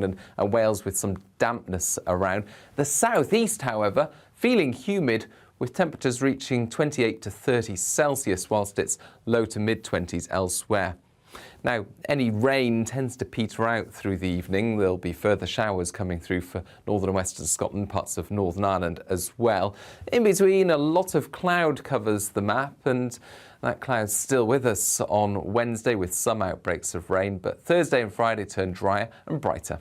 and Wales with some dampness around. The southeast, however, feeling humid with temperatures reaching 28 to 30 Celsius, whilst it's low to mid-20s elsewhere. Now, any rain tends to peter out through the evening. There'll be further showers coming through for northern and western Scotland, parts of Northern Ireland as well. In between, a lot of cloud covers the map, and that cloud's still with us on Wednesday with some outbreaks of rain, but Thursday and Friday turn drier and brighter.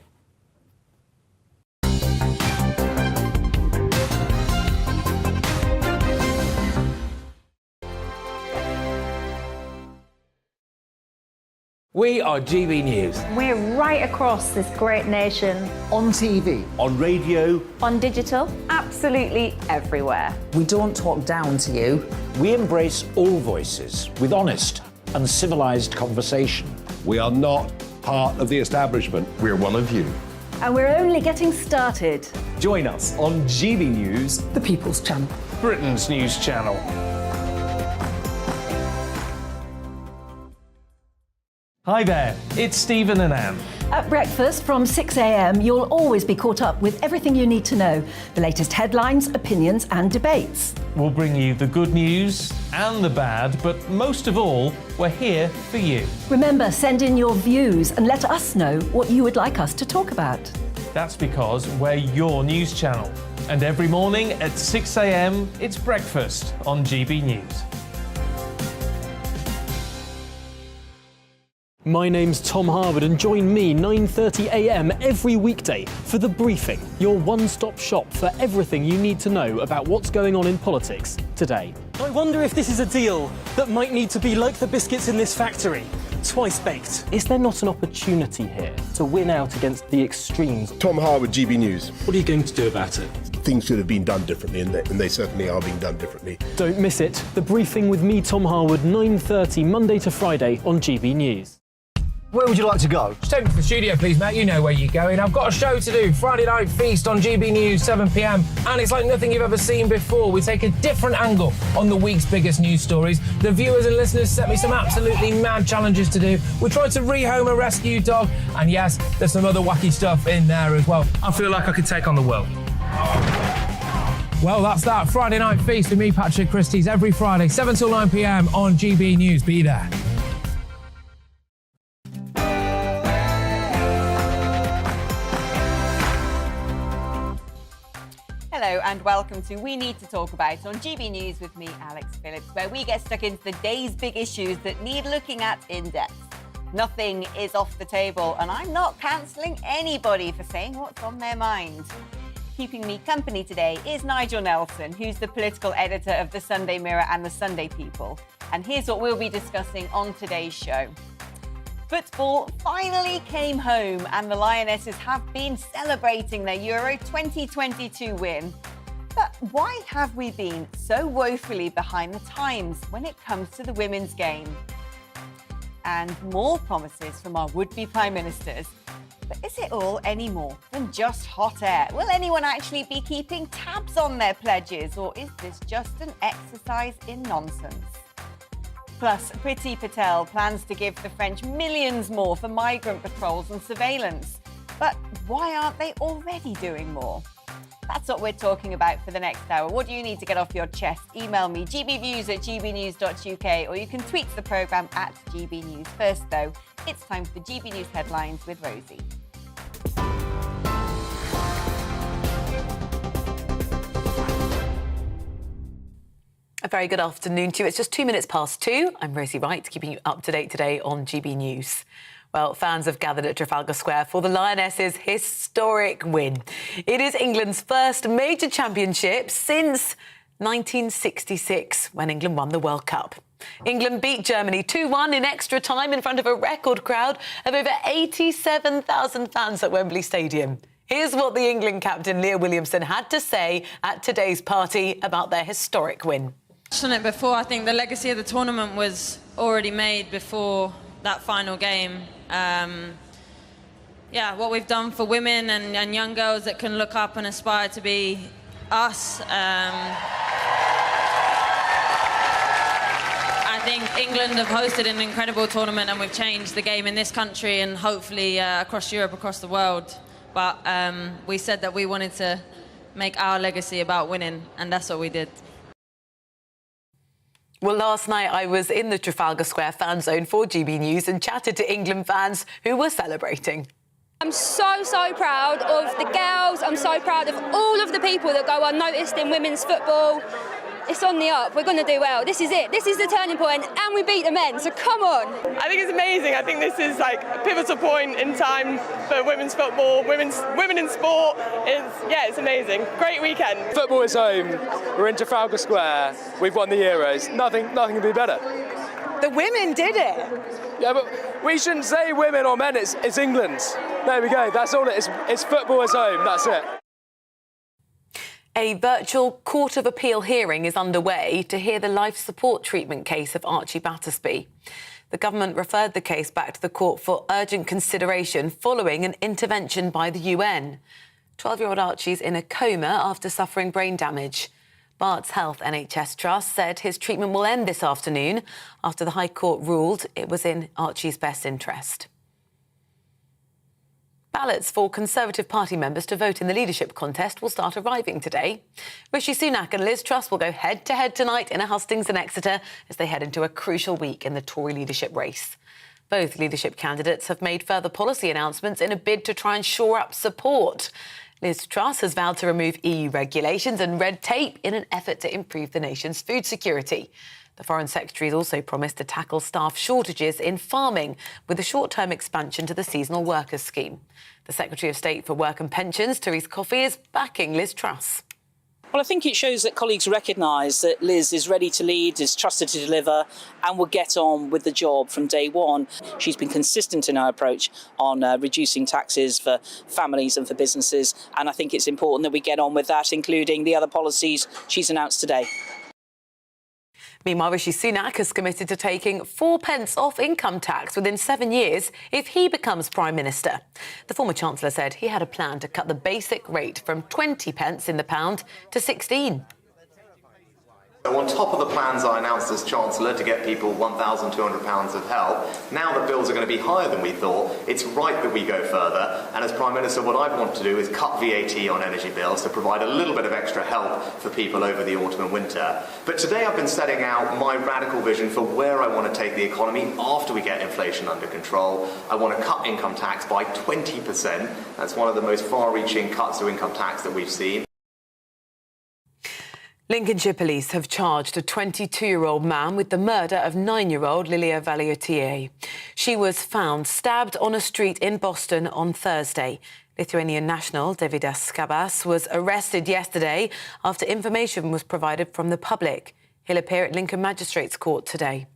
We are GB News. We're right across this great nation. On TV. On radio. On digital. Absolutely everywhere. We don't talk down to you. We embrace all voices with honest and civilised conversation. We are not part of the establishment. We're one of you. And we're only getting started. Join us on GB News, The People's Channel. Britain's news channel. Hi there, it's Stephen and Anne. At breakfast from 6 a.m, you'll always be caught up with everything you need to know. The latest headlines, opinions and debates. We'll bring you the good news and the bad, but most of all, we're here for you. Remember, send in your views and let us know what you would like us to talk about. That's because we're your news channel. And every morning at 6 a.m, it's breakfast on GB News. My name's Tom Harwood, and join me 9:30 a.m. every weekday for The Briefing, your one-stop shop for everything you need to know about what's going on in politics today. I wonder if this is a deal that might need to be like the biscuits in this factory, twice baked. Is there not an opportunity here to win out against the extremes? Tom Harwood, GB News. What are you going to do about it? Things should have been done differently, and they certainly are being done differently. Don't miss it. The Briefing with me, Tom Harwood, 9:30 Monday to Friday on GB News. Where would you like to go? Just take me to the studio, please, mate. You know where you're going. I've got a show to do. Friday Night Feast on GB News, 7 p.m. And it's like nothing you've ever seen before. We take a different angle on the week's biggest news stories. The viewers and listeners set me some absolutely mad challenges to do. We tried to rehome a rescue dog. And yes, there's some other wacky stuff in there as well. I feel like I could take on the world. Well, that's that. Friday Night Feast with me, Patrick Christie's, every Friday, 7 till 9 p.m. on GB News. Be there. Hello and welcome to We Need to Talk About on GB News with me, Alex Phillips, where we get stuck into the day's big issues that need looking at in depth. Nothing is off the table, and I'm not cancelling anybody for saying what's on their mind. Keeping me company today is Nigel Nelson, who's the political editor of the Sunday Mirror and the Sunday People. And here's what we'll be discussing on today's show. Football finally came home and the Lionesses have been celebrating their Euro 2022 win. But why have we been so woefully behind the times when it comes to the women's game? And more promises from our would-be Prime Ministers. But is it all any more than just hot air? Will anyone actually be keeping tabs on their pledges, or is this just an exercise in nonsense? Plus, Priti Patel plans to give the French millions more for migrant patrols and surveillance. But why aren't they already doing more? That's what we're talking about for the next hour. What do you need to get off your chest? Email me, gbviews@gbnews.uk, or you can tweet the programme at gbnews. First, though, it's time for the GB News headlines with Rosie. A very good afternoon to you. It's just 2 minutes past 2. I'm Rosie Wright, keeping you up to date today on GB News. Well, fans have gathered at Trafalgar Square for the Lionesses' historic win. It is England's first major championship since 1966, when England won the World Cup. England beat Germany 2-1 in extra time in front of a record crowd of over 87,000 fans at Wembley Stadium. Here's what the England captain Leah Williamson had to say at today's party about their historic win. On it before, I think the legacy of the tournament was already made before that final game. What we've done for women and young girls that can look up and aspire to be us. I think England have hosted an incredible tournament, and we've changed the game in this country and hopefully across Europe, across the world. but we said that we wanted to make our legacy about winning, and that's what we did. Well, last night I was in the Trafalgar Square fan zone for GB News and chatted to England fans who were celebrating. I'm so proud of the girls. I'm so proud of all of the people that go unnoticed in women's football. It's on the up. We're going to do well. This is it. This is the turning point, and we beat the men, so come on. I think it's amazing. I think this is like a pivotal point in time for women's football, women in sport. It's amazing. Great weekend. Football is home. We're in Trafalgar Square. We've won the Euros. Nothing can be better. The women did it. Yeah, but we shouldn't say women or men. It's England. There we go. That's all it is. It's football is home. That's it. A virtual Court of Appeal hearing is underway to hear the life support treatment case of Archie Battersbee. The government referred the case back to the court for urgent consideration following an intervention by the UN. 12-year-old Archie's in a coma after suffering brain damage. Barts Health NHS Trust said his treatment will end this afternoon after the High Court ruled it was in Archie's best interest. Ballots for Conservative Party members to vote in the leadership contest will start arriving today. Rishi Sunak and Liz Truss will go head-to-head tonight in a hustings and Exeter as they head into a crucial week in the Tory leadership race. Both leadership candidates have made further policy announcements in a bid to try and shore up support. Liz Truss has vowed to remove EU regulations and red tape in an effort to improve the nation's food security. The Foreign Secretary has also promised to tackle staff shortages in farming with a short-term expansion to the seasonal workers scheme. The Secretary of State for Work and Pensions, Therese Coffey, is backing Liz Truss. Well, I think it shows that colleagues recognise that Liz is ready to lead, is trusted to deliver and will get on with the job from day one. She's been consistent in her approach on reducing taxes for families and for businesses, and I think it's important that we get on with that, including the other policies she's announced today. Meanwhile, Rishi Sunak has committed to taking 4 pence off income tax within 7 years if he becomes Prime Minister. The former Chancellor said he had a plan to cut the basic rate from 20 pence in the pound to 16. So on top of the plans I announced as Chancellor to get people £1,200 of help, now that bills are going to be higher than we thought, it's right that we go further. And as Prime Minister, what I want to do is cut VAT on energy bills to provide a little bit of extra help for people over the autumn and winter. But today I've been setting out my radical vision for where I want to take the economy after we get inflation under control. I want to cut income tax by 20%. That's one of the most far-reaching cuts to income tax that we've seen. Lincolnshire police have charged a 22-year-old man with the murder of 9-year-old Lilia Valiotier. She was found stabbed on a street in Boston on Thursday. Lithuanian national Davidas Kabas was arrested yesterday after information was provided from the public. He'll appear at Lincoln Magistrates Court today.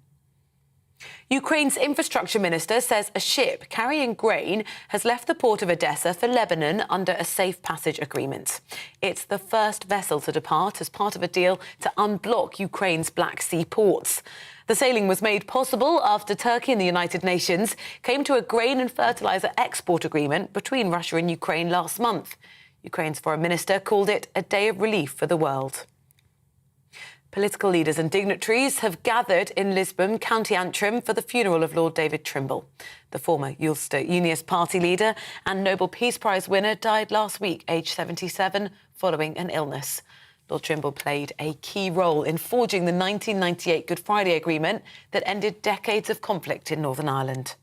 Ukraine's infrastructure minister says a ship carrying grain has left the port of Odessa for Lebanon under a safe passage agreement. It's the first vessel to depart as part of a deal to unblock Ukraine's Black Sea ports. The sailing was made possible after Turkey and the United Nations came to a grain and fertilizer export agreement between Russia and Ukraine last month. Ukraine's foreign minister called it a day of relief for the world. Political leaders and dignitaries have gathered in Lisbon, County Antrim, for the funeral of Lord David Trimble. The former Ulster Unionist Party leader and Nobel Peace Prize winner died last week, aged 77, following an illness. Lord Trimble played a key role in forging the 1998 Good Friday Agreement that ended decades of conflict in Northern Ireland.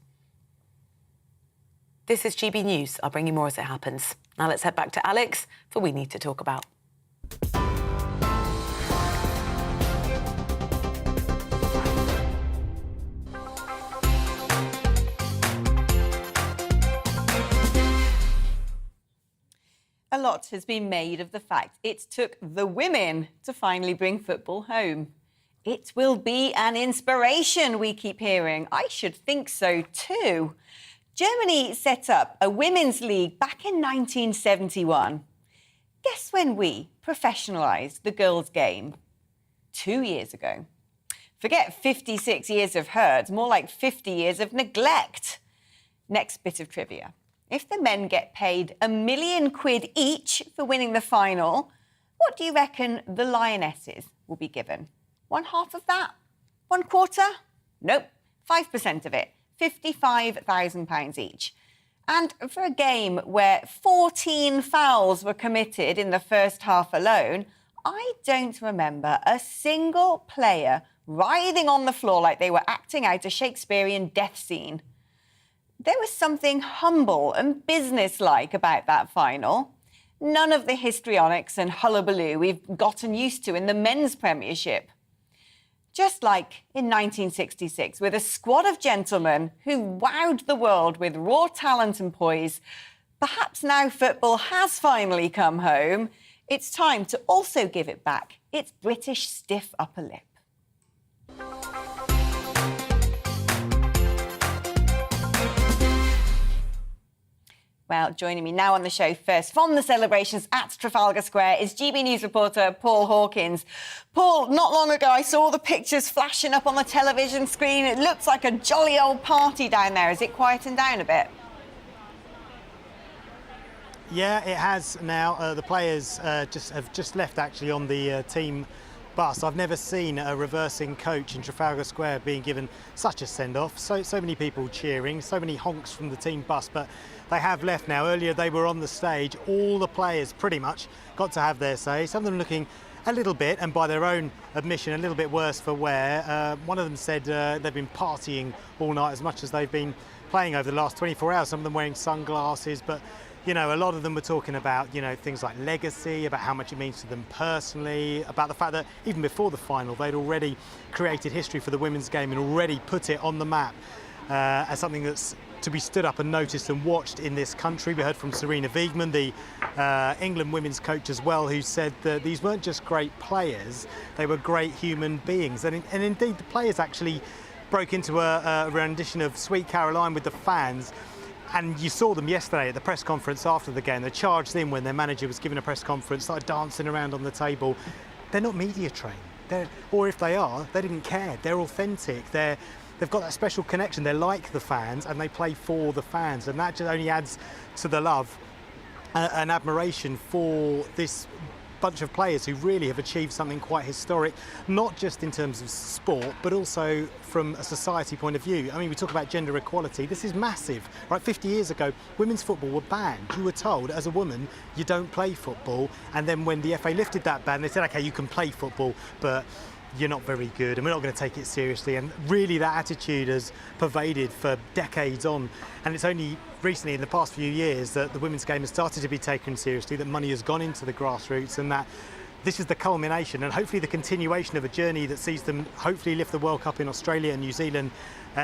This is GB News. I'll bring you more as it happens. Now let's head back to Alex for We Need to Talk About. A lot has been made of the fact it took the women to finally bring football home. It will be an inspiration, we keep hearing. I should think so too. Germany set up a women's league back in 1971. Guess when we professionalised the girls' game? 2 years ago. Forget 56 years of hurt, more like 50 years of neglect. Next bit of trivia. If the men get paid £1 million each for winning the final, what do you reckon the Lionesses will be given? 1/2 of that? 1/4? Nope, 5% of it, £55,000 each. And for a game where 14 fouls were committed in the first half alone, I don't remember a single player writhing on the floor like they were acting out a Shakespearean death scene. There was something humble and businesslike about that final. None of the histrionics and hullabaloo we've gotten used to in the men's Premiership. Just like in 1966, with a squad of gentlemen who wowed the world with raw talent and poise, perhaps now football has finally come home, it's time to also give it back its British stiff upper lip. Well, joining me now on the show first from the celebrations at Trafalgar Square is GB News reporter Paul Hawkins. Paul, not long ago I saw the pictures flashing up on the television screen. It looks like a jolly old party down there. Is it quietened down a bit? Yeah, it has now. The players have just left actually on the team bus. I've never seen a reversing coach in Trafalgar Square being given such a send-off. So many people cheering, so many honks from the team bus, but they have left now. Earlier they were on the stage. All the players pretty much got to have their say. Some of them looking a little bit, and by their own admission, a little bit worse for wear. One of them said they've been partying all night as much as they've been playing over the last 24 hours. Some of them wearing sunglasses, but you know, a lot of them were talking about, you know, things like legacy, about how much it means to them personally, about the fact that even before the final, they'd already created history for the women's game and already put it on the map as something that's to be stood up and noticed and watched in this country. We heard from Serena Wiegman, the England women's coach as well, who said that these weren't just great players, they were great human beings. And indeed, the players actually broke into a rendition of Sweet Caroline with the fans. And you saw them yesterday at the press conference after the game. They charged in when their manager was giving a press conference, started dancing around on the table. They're not media trained, or if they are, they didn't care. They're authentic. They've got that special connection. They're like the fans, and they play for the fans, and that just only adds to the love and admiration for this bunch of players who really have achieved something quite historic, not just in terms of sport, but also from a society point of view. I mean, we talk about gender equality. This is massive, right? 50 years ago, women's football were banned. You were told, as a woman, you don't play football. And then when the FA lifted that ban, they said, OK, you can play football, but you're not very good and we're not going to take it seriously. And really that attitude has pervaded for decades on. And it's only recently, in the past few years, that the women's game has started to be taken seriously, that money has gone into the grassroots, and that this is the culmination and hopefully the continuation of a journey that sees them hopefully lift the World Cup in Australia and New Zealand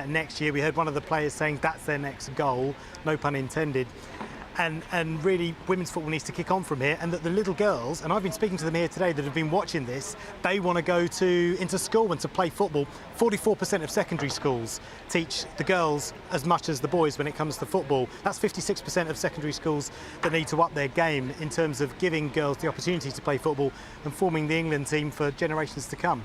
next year. We heard one of the players saying that's their next goal, no pun intended. And really, women's football needs to kick on from here, and that the little girls, and I've been speaking to them here today that have been watching this, they want to go into school and to play football. 44% of secondary schools teach the girls as much as the boys when it comes to football. That's 56% of secondary schools that need to up their game in terms of giving girls the opportunity to play football and forming the England team for generations to come.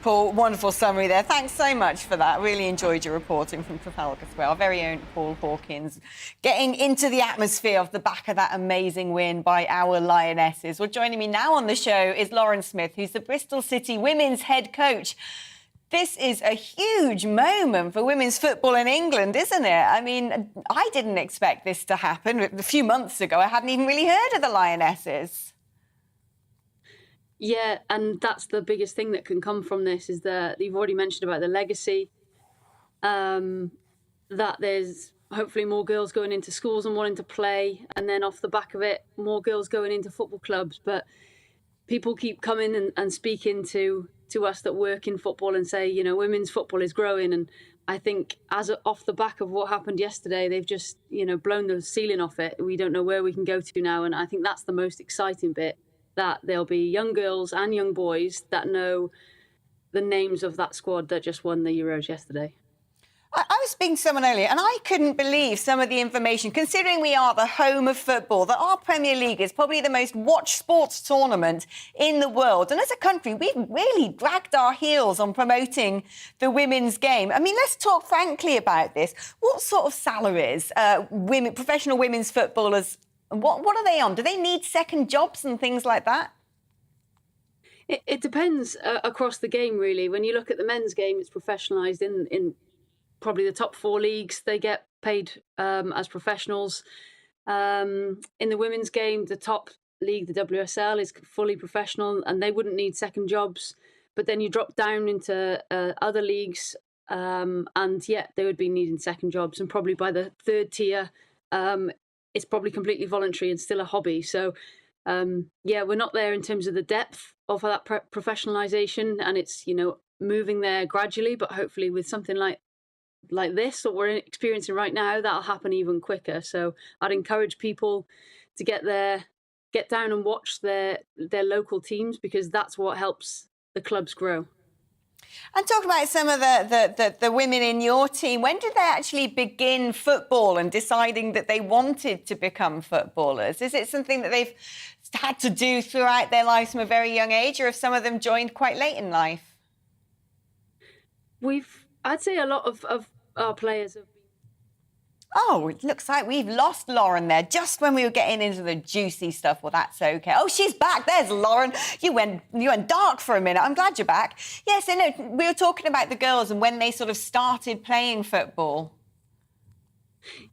Paul, wonderful summary there. Thanks so much for that. Really enjoyed your reporting from Trafalgar Square. Our very own Paul Hawkins getting into the atmosphere off the back of that amazing win by our Lionesses. Well, joining me now on the show is Lauren Smith, who's the Bristol City women's head coach. This is a huge moment for women's football in England, isn't it? I mean, I didn't expect this to happen. A few months ago, I hadn't even really heard of the Lionesses. Yeah, and that's the biggest thing that can come from this, is that you've already mentioned about the legacy, that there's hopefully more girls going into schools and wanting to play, and then off the back of it, more girls going into football clubs. But people keep coming and speaking to us that work in football and say, you know, women's football is growing. And I think off the back of what happened yesterday, they've just, you know, blown the ceiling off it. We don't know where we can go to now. And I think that's the most exciting bit, that there'll be young girls and young boys that know the names of that squad that just won the Euros yesterday. I was speaking to someone earlier and I couldn't believe some of the information, considering we are the home of football, that our Premier League is probably the most watched sports tournament in the world. And as a country, we've really dragged our heels on promoting the women's game. I mean, let's talk frankly about this. What sort of salaries professional women's footballers, what are they on? Do they need second jobs and things like that? It depends across the game, really. When you look at the men's game, it's professionalised in probably the top 4 leagues. They get paid as professionals. In the women's game, the top league, the WSL, is fully professional, and they wouldn't need second jobs. But then you drop down into other leagues, and yeah, they would be needing second jobs. And probably by the third tier, it's probably completely voluntary and still a hobby. So yeah, we're not there in terms of the depth of that professionalisation, and it's, you know, moving there gradually, but hopefully with something like this that we're experiencing right now, that'll happen even quicker. So I'd encourage people to get down and watch their local teams, because that's what helps the clubs grow. And talk about some of the women in your team. When did they actually begin football and deciding that they wanted to become footballers? Is it something that they've had to do throughout their lives from a very young age, or have some of them joined quite late in life? I'd say a lot of our players have been. Oh, it looks like we've lost Lauren there just when we were getting into the juicy stuff. Well, that's okay. Oh, she's back. There's Lauren. You went dark for a minute. I'm glad you're back. Yes, I know. We were talking about the girls and when they sort of started playing football.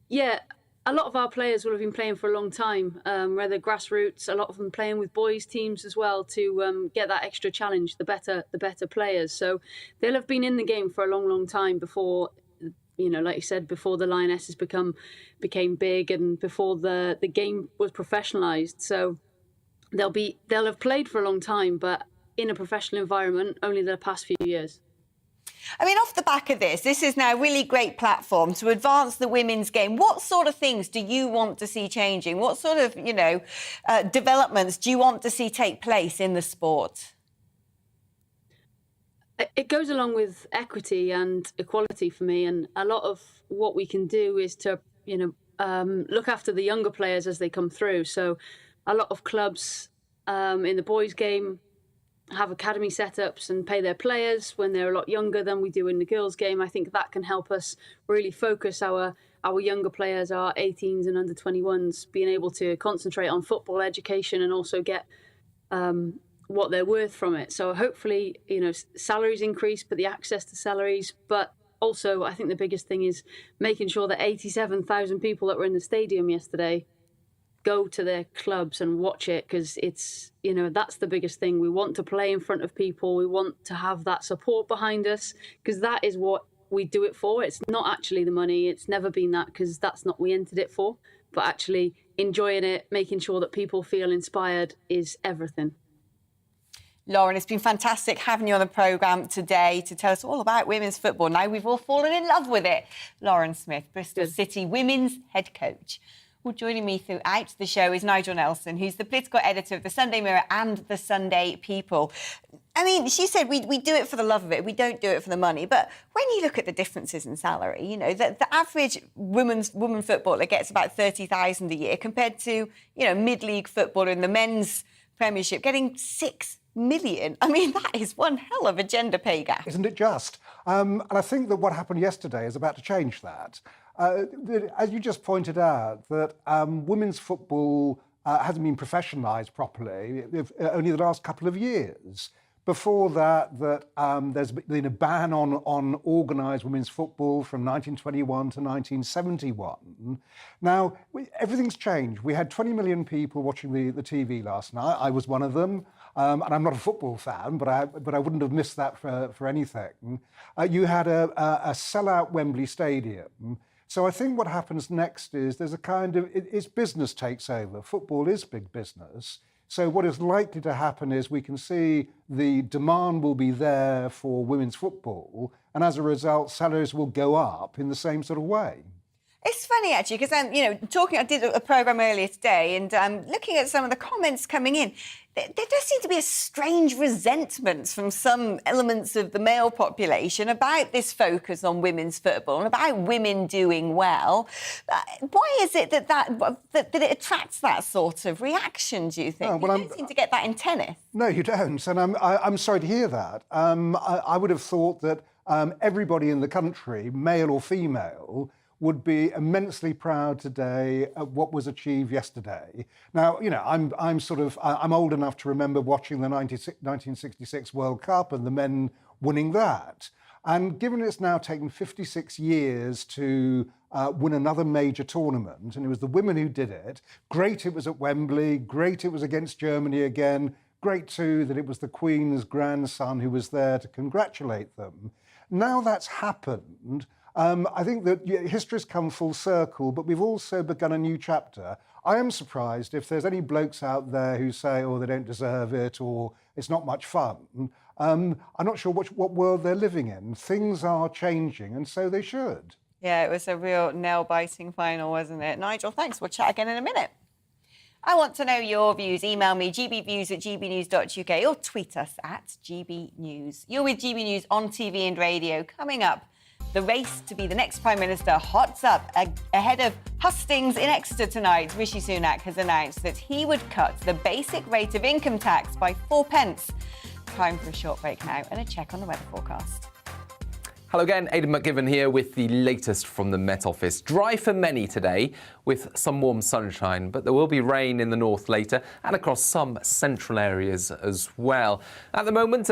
Yeah, a lot of our players will have been playing for a long time, whether grassroots, a lot of them playing with boys' teams as well to get that extra challenge, the better players. So they'll have been in the game for a long, long time before, you know, like you said, before the Lionesses became big and before the game was professionalised. So they'll have played for a long time, but in a professional environment only the past few years. I mean, off the back of this is now a really great platform to advance the women's game. What sort of things do you want to see changing? What sort of, you know, developments do you want to see take place in the sport? It goes along with equity and equality for me, and a lot of what we can do is to, you know, look after the younger players as they come through. So a lot of clubs in the boys' game have academy setups and pay their players when they're a lot younger than we do in the girls' game. I think that can help us really focus our younger players, our 18s and under 21s, being able to concentrate on football education and also get what they're worth from it. So hopefully, you know, salaries increase, but the access to salaries. But also, I think the biggest thing is making sure that 87,000 people that were in the stadium yesterday go to their clubs and watch it, because it's, you know, that's the biggest thing. We want to play in front of people. We want to have that support behind us, because that is what we do it for. It's not actually the money. It's never been that, because that's not what we entered it for. But actually enjoying it, making sure that people feel inspired is everything. Lauren, it's been fantastic having you on the programme today to tell us all about women's football. Now we've all fallen in love with it. Lauren Smith, Bristol City women's head coach. Well, joining me throughout the show is Nigel Nelson, who's the political editor of the Sunday Mirror and the Sunday People. I mean, she said we do it for the love of it. We don't do it for the money. But when you look at the differences in salary, you know, the average woman footballer gets about 30,000 a year compared to, you know, mid-league footballer in the men's Premiership getting 6 million. I mean, that is one hell of a gender pay gap. Isn't it just? And I think that what happened yesterday is about to change that. As you just pointed out, that women's football hasn't been professionalised properly only the last couple of years. Before that, there's been a ban on organised women's football from 1921 to 1971. Now, everything's changed. We had 20 million people watching the TV last night. I was one of them. And I'm not a football fan, but I wouldn't have missed that for anything. You had a sellout Wembley Stadium. So I think what happens next is there's a kind of, it's business takes over. Football is big business. So what is likely to happen is we can see the demand will be there for women's football, and as a result, salaries will go up in the same sort of way. It's funny, actually, because I did a programme earlier today, and looking at some of the comments coming in, there does seem to be a strange resentment from some elements of the male population about this focus on women's football and about women doing well. Why is it that it attracts that sort of reaction, do you think? You don't seem to get that in tennis. No, you don't, and I'm sorry to hear that. I would have thought that everybody in the country, male or female, would be immensely proud today at what was achieved yesterday. Now, you know, I'm old enough to remember watching the 1966 World Cup and the men winning that. And given it's now taken 56 years to win another major tournament, and it was the women who did it. Great it was at Wembley, great it was against Germany again, great too that it was the Queen's grandson who was there to congratulate them. Now that's happened, I think that history's come full circle, but we've also begun a new chapter. I am surprised if there's any blokes out there who say, oh, they don't deserve it, or it's not much fun. I'm not sure what world they're living in. Things are changing, and so they should. Yeah, it was a real nail-biting final, wasn't it? Nigel, thanks. We'll chat again in a minute. I want to know your views. Email me, gbviews@gbnews.uk, or tweet us at gbnews. You're with GB News on TV and radio. Coming up, the race to be the next Prime Minister hots up ahead of hustings in Exeter tonight. Rishi Sunak has announced that he would cut the basic rate of income tax by 4 pence. Time for a short break now and a check on the weather forecast. Hello again, Aidan McGivern here with the latest from the Met Office. Dry for many today with some warm sunshine, but there will be rain in the north later and across some central areas as well. At the moment,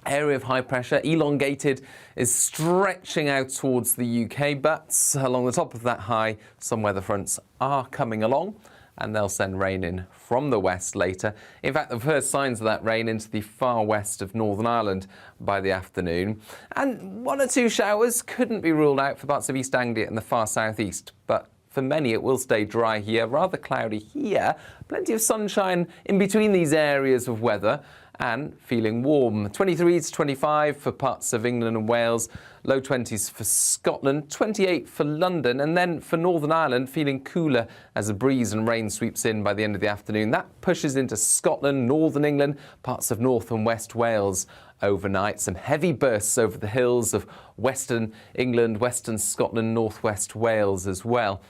area of high pressure, elongated, is stretching out towards the UK, but along the top of that high, some weather fronts are coming along, and they'll send rain in from the west later. In fact, the first signs of that rain into the far west of Northern Ireland by the afternoon. And 1 or 2 showers couldn't be ruled out for parts of East Anglia and the far southeast, but for many, it will stay dry here, rather cloudy here. Plenty of sunshine in between these areas of weather and feeling warm. 23 to 25 for parts of England and Wales, low 20s for Scotland, 28 for London, and then for Northern Ireland, feeling cooler as a breeze and rain sweeps in by the end of the afternoon. That pushes into Scotland, Northern England, parts of North and West Wales overnight. Some heavy bursts over the hills of Western England, Western Scotland, North West Wales as well.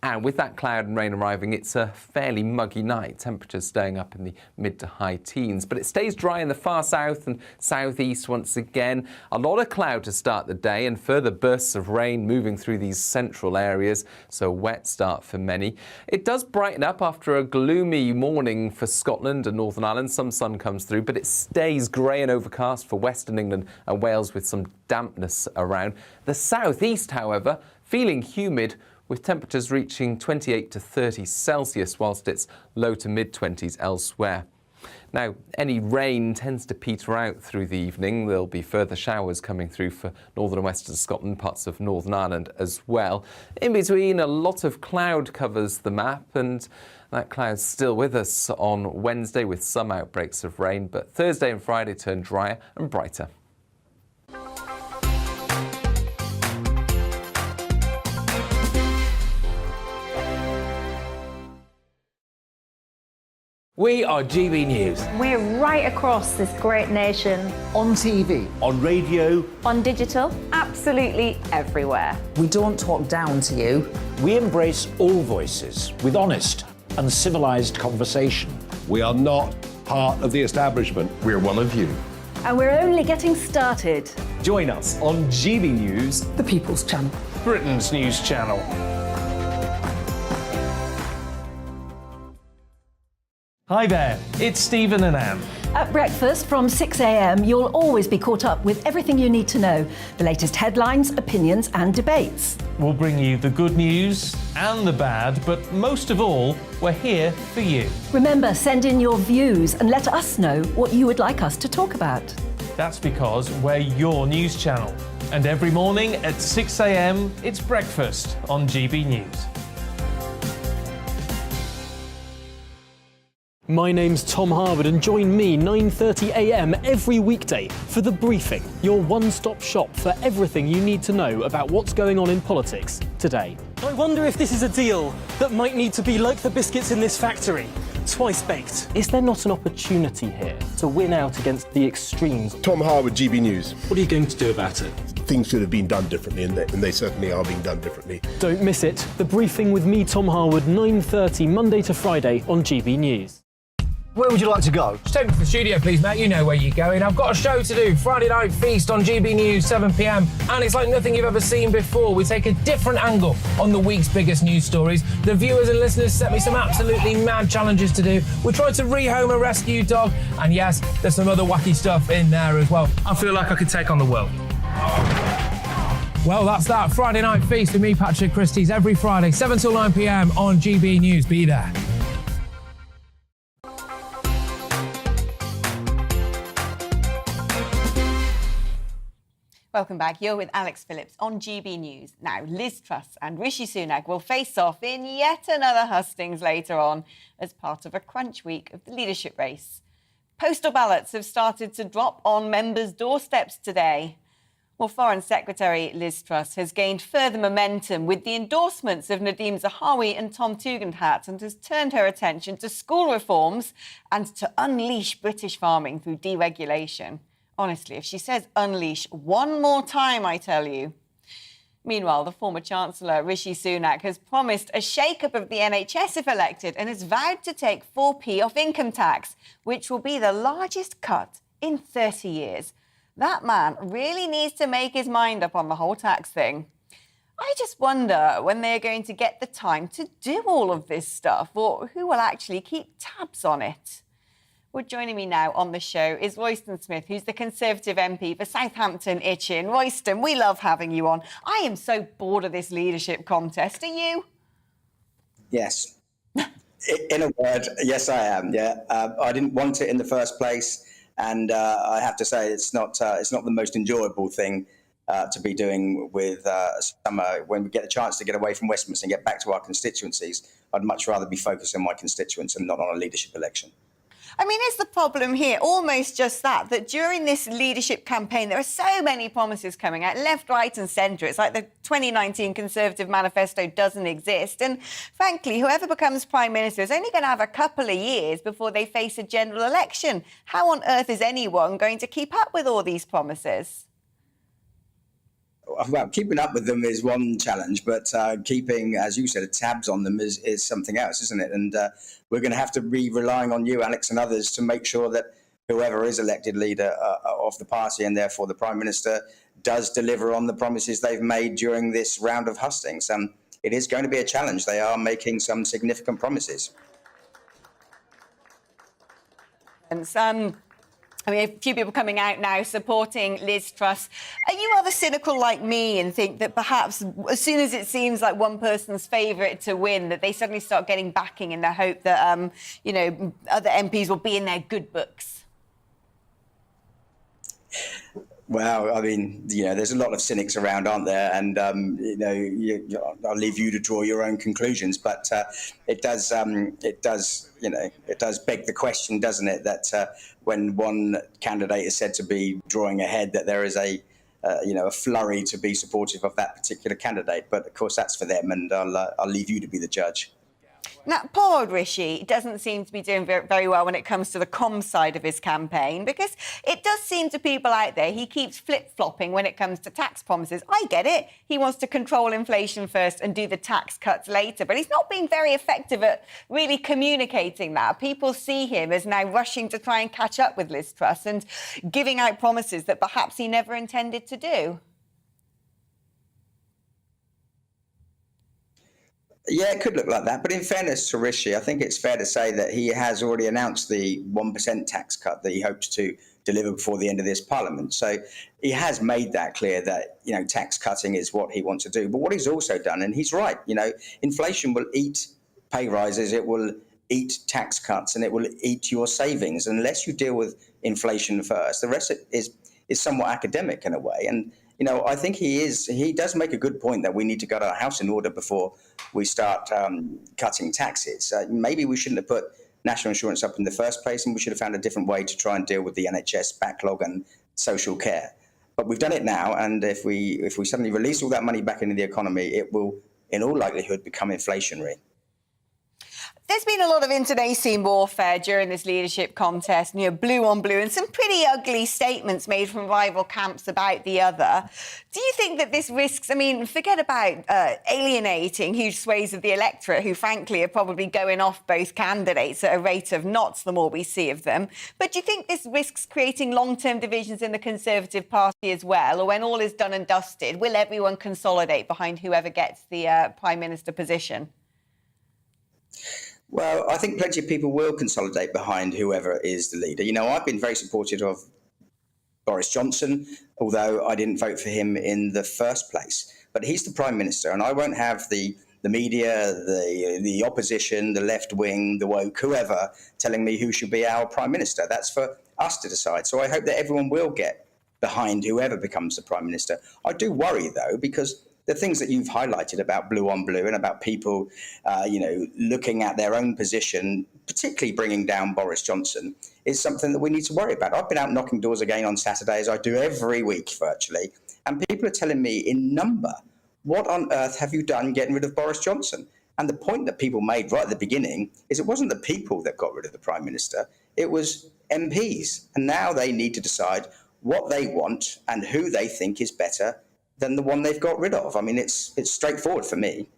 And with that cloud and rain arriving, it's a fairly muggy night. Temperatures staying up in the mid to high teens. But it stays dry in the far south and southeast once again. A lot of cloud to start the day and further bursts of rain moving through these central areas. So a wet start for many. It does brighten up after a gloomy morning for Scotland and Northern Ireland. Some sun comes through, but it stays grey and overcast for Western England and Wales with some dampness around. The southeast, however, feeling humid, with temperatures reaching 28 to 30 Celsius, whilst it's low to mid-20s elsewhere. Now, any rain tends to peter out through the evening. There'll be further showers coming through for northern and western Scotland, parts of Northern Ireland as well. In between, a lot of cloud covers the map, and that cloud's still with us on Wednesday with some outbreaks of rain, but Thursday and Friday turn drier and brighter. We are GB News. We're right across this great nation. On TV. On radio. On digital. Absolutely everywhere. We don't talk down to you. We embrace all voices with honest and civilised conversation. We are not part of the establishment. We're one of you. And we're only getting started. Join us on GB News, the People's Channel, Britain's news channel. Hi there, it's Stephen and Anne. At breakfast from 6 a.m, you'll always be caught up with everything you need to know, the latest headlines, opinions and debates. We'll bring you the good news and the bad, but most of all, we're here for you. Remember, send in your views and let us know what you would like us to talk about. That's because we're your news channel. And every morning at 6 a.m, it's breakfast on GB News. My name's Tom Harwood, and join me 9:30 a.m. every weekday for The Briefing, your one-stop shop for everything you need to know about what's going on in politics today. I wonder if this is a deal that might need to be like the biscuits in this factory, twice baked. Is there not an opportunity here to win out against the extremes? Tom Harwood, GB News. What are you going to do about it? Things should have been done differently, and they certainly are being done differently. Don't miss it. The Briefing with me, Tom Harwood, 9:30 Monday to Friday on GB News. Where would you like to go? Just take me to the studio, please, mate. You know where you're going. I've got a show to do. Friday Night Feast on GB News, 7 p.m. And it's like nothing you've ever seen before. We take a different angle on the week's biggest news stories. The viewers and listeners set me some absolutely mad challenges to do. We tried to rehome a rescue dog. And yes, there's some other wacky stuff in there as well. I feel like I could take on the world. Well, that's that. Friday Night Feast with me, Patrick Christie's, every Friday, 7 till 9 p.m. on GB News. Be there. Welcome back. You're with Alex Phillips on GB News. Now, Liz Truss and Rishi Sunak will face off in yet another hustings later on as part of a crunch week of the leadership race. Postal ballots have started to drop on members' doorsteps today. Well, Foreign Secretary Liz Truss has gained further momentum with the endorsements of Nadhim Zahawi and Tom Tugendhat and has turned her attention to school reforms and to unleash British farming through deregulation. Honestly, if she says unleash one more time, I tell you. Meanwhile, the former Chancellor, Rishi Sunak, has promised a shake-up of the NHS if elected and has vowed to take 4p off income tax, which will be the largest cut in 30 years. That man really needs to make his mind up on the whole tax thing. I just wonder when they're going to get the time to do all of this stuff, or who will actually keep tabs on it. Well, joining me now on the show is Royston Smith, who's the Conservative MP for Southampton Itchen. Royston, we love having you on. I am so bored of this leadership contest. Are you? Yes. In a word, yes, I am. Yeah, I didn't want it in the first place, and I have to say it's not the most enjoyable thing to be doing with summer. When we get a chance to get away from Westminster and get back to our constituencies, I'd much rather be focused on my constituents and not on a leadership election. I mean, is the problem here almost just that during this leadership campaign, there are so many promises coming out, left, right and centre. It's like the 2019 Conservative manifesto doesn't exist. And frankly, whoever becomes Prime Minister is only going to have a couple of years before they face a general election. How on earth is anyone going to keep up with all these promises? Well, keeping up with them is one challenge, but keeping, as you said, tabs on them is something else, isn't it? And we're going to have to be relying on you, Alex, and others to make sure that whoever is elected leader of the party and therefore the Prime Minister does deliver on the promises they've made during this round of hustings. It is going to be a challenge. They are making some significant promises. And I mean, a few people coming out now supporting Liz Truss. Are you rather cynical like me and think that perhaps as soon as it seems like one person's favourite to win, that they suddenly start getting backing in the hope that, other MPs will be in their good books? Well, I mean, there's a lot of cynics around, aren't there? And, I'll leave you to draw your own conclusions. But it does beg the question, doesn't it, that when one candidate is said to be drawing ahead, that there is a flurry to be supportive of that particular candidate. But of course, that's for them, and I'll leave you to be the judge. Now, poor old Rishi doesn't seem to be doing very well when it comes to the comms side of his campaign, because it does seem to people out there he keeps flip-flopping when it comes to tax promises. I get it. He wants to control inflation first and do the tax cuts later, but he's not been very effective at really communicating that. People see him as now rushing to try and catch up with Liz Truss and giving out promises that perhaps he never intended to do. Yeah, it could look like that. But in fairness to Rishi, I think it's fair to say that he has already announced the 1% tax cut that he hopes to deliver before the end of this Parliament. So he has made that clear that, tax cutting is what he wants to do. But what he's also done, and he's right, inflation will eat pay rises, it will eat tax cuts, and it will eat your savings. Unless you deal with inflation first, the rest is somewhat academic in a way. And I think he does make a good point that we need to get our house in order before we start cutting taxes. Maybe we shouldn't have put national insurance up in the first place, and we should have found a different way to try and deal with the NHS backlog and social care. But we've done it now, and if we suddenly release all that money back into the economy, it will, in all likelihood, become inflationary. There's been a lot of internecine warfare during this leadership contest, blue on blue, and some pretty ugly statements made from rival camps about the other. Do you think that this risks, forget about alienating huge swathes of the electorate who, frankly, are probably going off both candidates at a rate of knots the more we see of them, but do you think this risks creating long-term divisions in the Conservative Party as well, or when all is done and dusted, will everyone consolidate behind whoever gets the Prime Minister position? Well, I think plenty of people will consolidate behind whoever is the leader. I've been very supportive of Boris Johnson, although I didn't vote for him in the first place. But he's the Prime Minister, and I won't have the media, the opposition, the left wing, the woke, whoever, telling me who should be our Prime Minister. That's for us to decide. So I hope that everyone will get behind whoever becomes the Prime Minister. I do worry, though, because the things that you've highlighted about blue on blue and about people, looking at their own position, particularly bringing down Boris Johnson, is something that we need to worry about. I've been out knocking doors again on Saturday, as I do every week virtually, and people are telling me in number, what on earth have you done getting rid of Boris Johnson? And the point that people made right at the beginning is it wasn't the people that got rid of the Prime Minister, it was MPs. And now they need to decide what they want and who they think is better than the one they've got rid of. I mean, it's straightforward for me.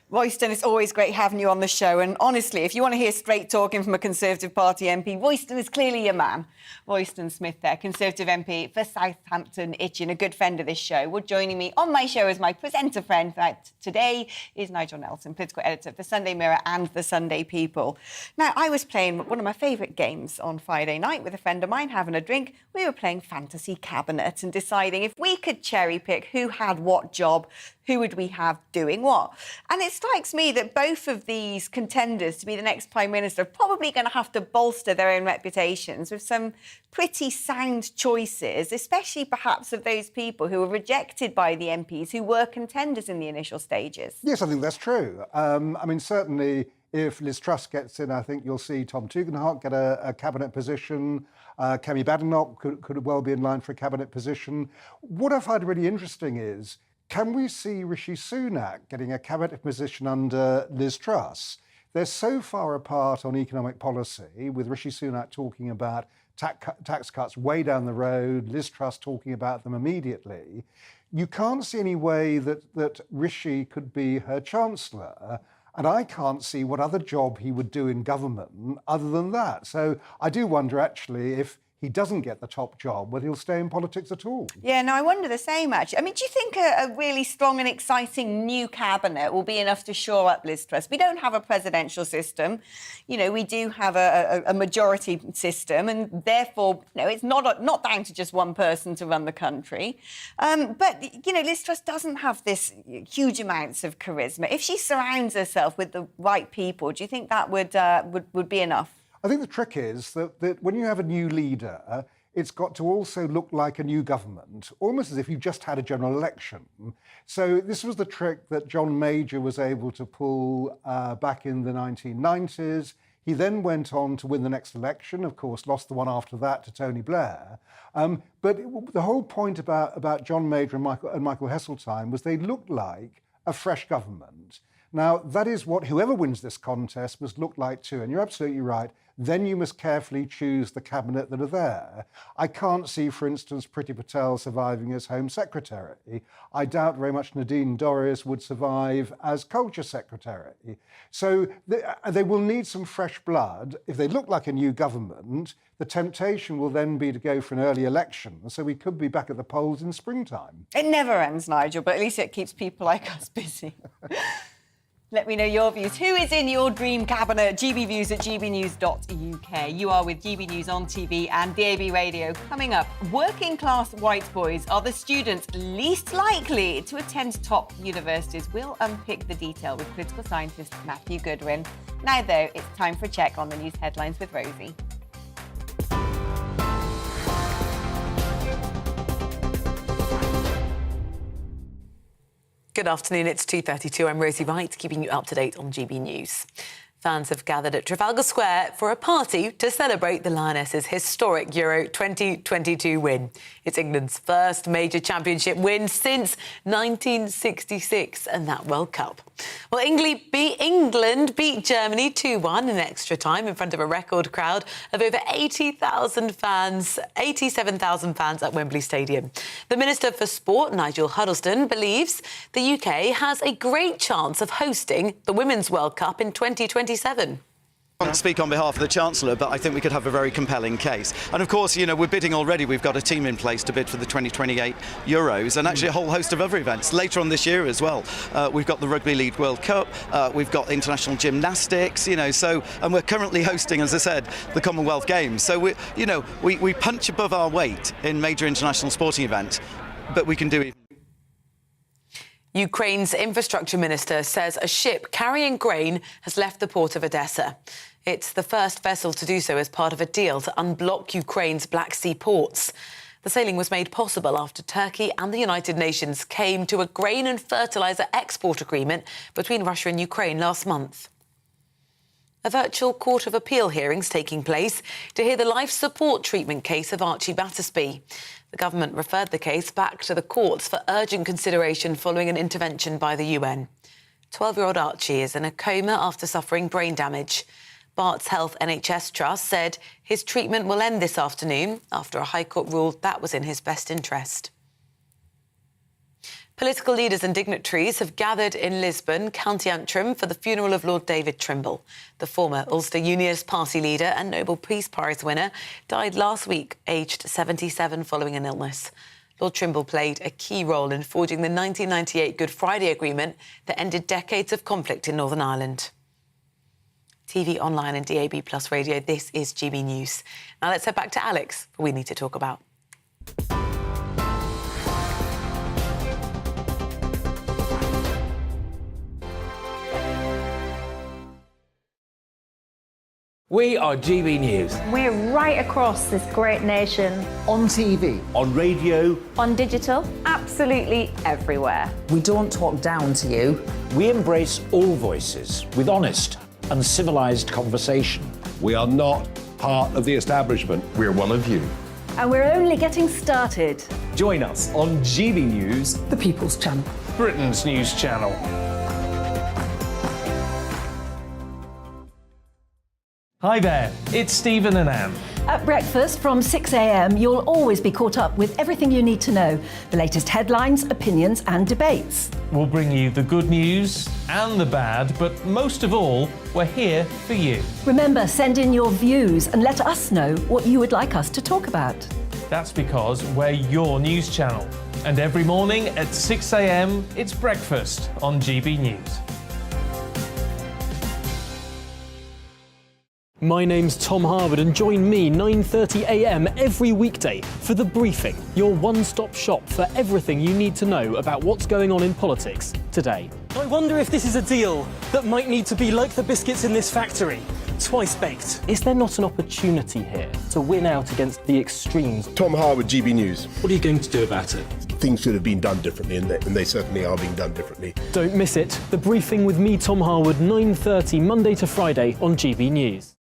Royston, it's always great having you on the show. And honestly, if you want to hear straight talking from a Conservative Party MP, Royston is clearly your man. Royston Smith there, Conservative MP for Southampton Itchen, a good friend of this show. Well, joining me on my show as my presenter friend today is Nigel Nelson, political editor for Sunday Mirror and the Sunday People. Now, I was playing one of my favourite games on Friday night with a friend of mine, having a drink. We were playing Fantasy Cabinet and deciding if we could cherry pick who had what job, who would we have doing what? And it strikes me that both of these contenders to be the next Prime Minister are probably going to have to bolster their own reputations with some pretty sound choices, especially perhaps of those people who were rejected by the MPs who were contenders in the initial stages. Yes, I think that's true. I mean, certainly if Liz Truss gets in, I think you'll see Tom Tugendhat get a cabinet position. Kemi Badenoch could well be in line for a cabinet position. What I find really interesting is, can we see Rishi Sunak getting a cabinet position under Liz Truss? They're so far apart on economic policy, with Rishi Sunak talking about tax cuts way down the road, Liz Truss talking about them immediately. You can't see any way that Rishi could be her chancellor, and I can't see what other job he would do in government other than that. So I do wonder, actually, if he doesn't get the top job, whether he'll stay in politics at all. Yeah, no, I wonder the same, actually. I mean, do you think a really strong and exciting new cabinet will be enough to shore up Liz Truss? We don't have a presidential system. You know, we do have a majority system, and therefore, you know, it's not down to just one person to run the country. But, you know, Liz Truss doesn't have this huge amounts of charisma. If she surrounds herself with the right people, do you think that would be enough? I think the trick is that when you have a new leader, it's got to also look like a new government, almost as if you've just had a general election. So this was the trick that John Major was able to pull back in the 1990s. He then went on to win the next election, of course, lost the one after that to Tony Blair. But the whole point about John Major and Michael Heseltine was they looked like a fresh government. Now, that is what whoever wins this contest must look like too. And you're absolutely right. Then you must carefully choose the cabinet that are there. I can't see, for instance, Priti Patel surviving as Home Secretary. I doubt very much Nadine Dorries would survive as Culture Secretary. So they will need some fresh blood. If they look like a new government, the temptation will then be to go for an early election. So we could be back at the polls in springtime. It never ends, Nigel, but at least it keeps people like us busy. Let me know your views. Who is in your dream cabinet? GBviews at gbnews.uk. You are with GB News on TV and DAB Radio. Coming up, working class white boys are the students least likely to attend top universities. We'll unpick the detail with political scientist Matthew Goodwin. Now, though, it's time for a check on the news headlines with Rosie. Good afternoon, it's 2:32. I'm Rosie Wright, keeping you up to date on GB News. Fans have gathered at Trafalgar Square for a party to celebrate the Lionesses' historic Euro 2022 win. It's England's first major championship win since 1966 and that World Cup. Well, England beat Germany 2-1 in extra time in front of a record crowd of over 87,000 fans at Wembley Stadium. The Minister for Sport, Nigel Huddleston, believes the UK has a great chance of hosting the Women's World Cup in 2027. I can't speak on behalf of the Chancellor, but I think we could have a very compelling case. And of course, you know, we're bidding already. We've got a team in place to bid for the 2028 Euros and actually a whole host of other events later on this year as well. We've got the Rugby League World Cup, we've got international gymnastics, you know, so, and we're currently hosting, as I said, the Commonwealth Games. So, we punch above our weight in major international sporting events, but we can do even. Ukraine's infrastructure minister says a ship carrying grain has left the port of Odessa. It's the first vessel to do so as part of a deal to unblock Ukraine's Black Sea ports. The sailing was made possible after Turkey and the United Nations came to a grain and fertiliser export agreement between Russia and Ukraine last month. A virtual Court of Appeal hearing's taking place to hear the life support treatment case of Archie Battersbee. The government referred the case back to the courts for urgent consideration following an intervention by the UN. 12-year-old Archie is in a coma after suffering brain damage. Barts Health NHS Trust said his treatment will end this afternoon after a High Court ruled that was in his best interest. Political leaders and dignitaries have gathered in Lisbon, County Antrim, for the funeral of Lord David Trimble. The former Ulster Unionist Party leader and Nobel Peace Prize winner died last week, aged 77, following an illness. Lord Trimble played a key role in forging the 1998 Good Friday Agreement that ended decades of conflict in Northern Ireland. TV, online and DAB+ radio, this is GB News. Now let's head back to Alex for We Need to Talk About. We are GB News. We're right across this great nation. On TV. On radio. On digital. Absolutely everywhere. We don't talk down to you. We embrace all voices with honest and civilised conversation. We are not part of the establishment. We're one of you. And we're only getting started. Join us on GB News, The People's Channel. Britain's news channel. Hi there, it's Stephen and Anne. At breakfast from 6 a.m, you'll always be caught up with everything you need to know, the latest headlines, opinions and debates. We'll bring you the good news and the bad, but most of all, we're here for you. Remember, send in your views and let us know what you would like us to talk about. That's because we're your news channel. And every morning at 6 a.m, it's breakfast on GB News. My name's Tom Harwood and join me 9:30 a.m. every weekday for The Briefing, your one-stop shop for everything you need to know about what's going on in politics today. I wonder if this is a deal that might need to be like the biscuits in this factory, twice baked. Is there not an opportunity here to win out against the extremes? Tom Harwood, GB News. What are you going to do about it? Things should have been done differently, and they certainly are being done differently. Don't miss it. The Briefing with me, Tom Harwood, 9:30 Monday to Friday on GB News.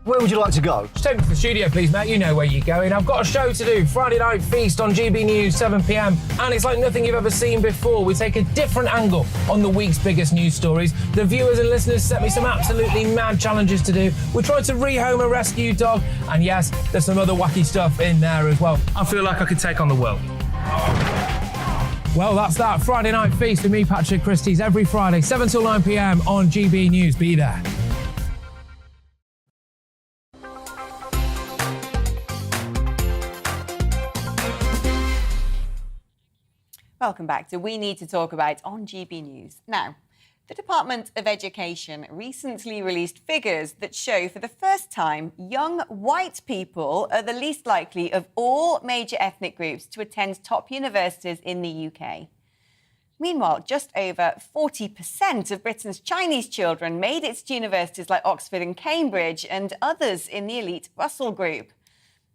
Where would you like to go? Just take me to the studio, please, mate. You know where you're going. I've got a show to do. Friday Night Feast on GB News, 7 p.m. And it's like nothing you've ever seen before. We take a different angle on the week's biggest news stories. The viewers and listeners set me some absolutely mad challenges to do. We tried to rehome a rescue dog. And yes, there's some other wacky stuff in there as well. I feel like I could take on the world. Well, that's that. Friday Night Feast with me, Patrick Christie's, every Friday, 7 till 9 p.m. on GB News. Be there. Welcome back to We Need to Talk About on GB News. Now, the Department of Education recently released figures that show for the first time young white people are the least likely of all major ethnic groups to attend top universities in the UK. Meanwhile, just over 40% of Britain's Chinese children made it to universities like Oxford and Cambridge and others in the elite Russell Group.